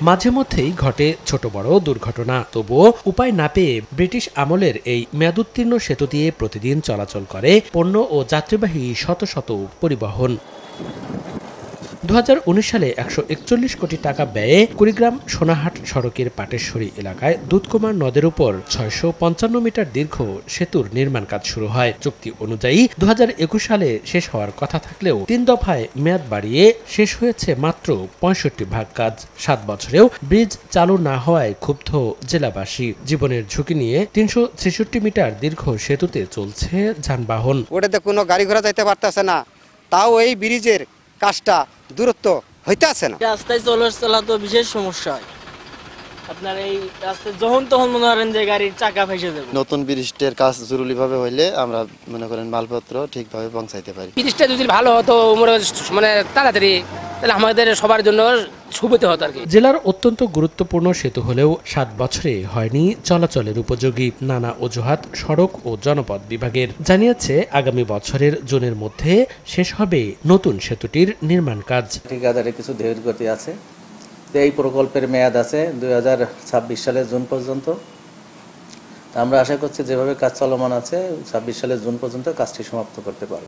মাঝে মধ্যেই ঘটে ছোট বড় দুর্ঘটনা, তবুও উপায় না পেয়ে ব্রিটিশ আমলের এই মেয়াদোত্তীর্ণ সেতু দিয়ে প্রতিদিন চলাচল করে পণ্য ও যাত্রীবাহী শত শত পরিবহন। 2019 সালে 141 কোটি টাকা ব্যয়ে কুড়িগ্রাম সোনাহাট সড়কের পাটেশ্বরী এলাকায় দুধকুমার নদের উপর 655 মিটার দীর্ঘ সেতুর নির্মাণ কাজ শুরু হয়। চুক্তি অনুযায়ী 2021 সালে শেষ হওয়ার কথা থাকলেও 3 দফায় মেয়াদ বাড়িয়ে শেষ হয়েছে মাত্র 65% কাজ। 7 বছরেও ব্রিজ চালু না হওয়ায় ক্ষুব্ধ জেলাবাসী। জীবনের ঝুঁকি নিয়ে 366 মিটার দীর্ঘ সেতুতে চলছে যানবাহন। ওটাতে কোনো গাড়ি ঘোড়া যাইতে পারতেছে না, তাও এই ব্রিজের কাজটা দূরত্ব হইতে আছে না। রাস্তায় চলা তো বিশেষ সমস্যা হয়। আপনার এই রাস্তায় যখন তখন মনে করেন যে গাড়ির চাকা ফেসে যাবে। নতুন ব্রিজের কাজ জরুরিভাবে হইলে আমরা মনে করেন মালপত্র ঠিকভাবে পৌঁছাইতে পারি। ব্রিজটা যদি ভালো হতো মানে তাড়াতাড়ি, তাহলে আমাদের সবার জন্য সুবিধা হতো আর কি। জেলার অত্যন্ত গুরুত্বপূর্ণ সেতু হলেও 7 বছরে হয়নি চলাচলের উপযোগী। নানা অজুহাত সড়ক ও জনপথ বিভাগের। জানিয়েছে আগামী বছরের জুনের মধ্যে শেষ হবে নতুন সেতুটির নির্মাণ কাজ। ঠিকাদারে কিছু ধীরগতি আছে। এই প্রকল্পের মেয়াদ আছে 2026 সালের জুন পর্যন্ত। আমরা আশা করছি যেভাবে কাজ চলমান আছে 26 সালের জুন পর্যন্ত কাজটি সমাপ্ত করতে পারব।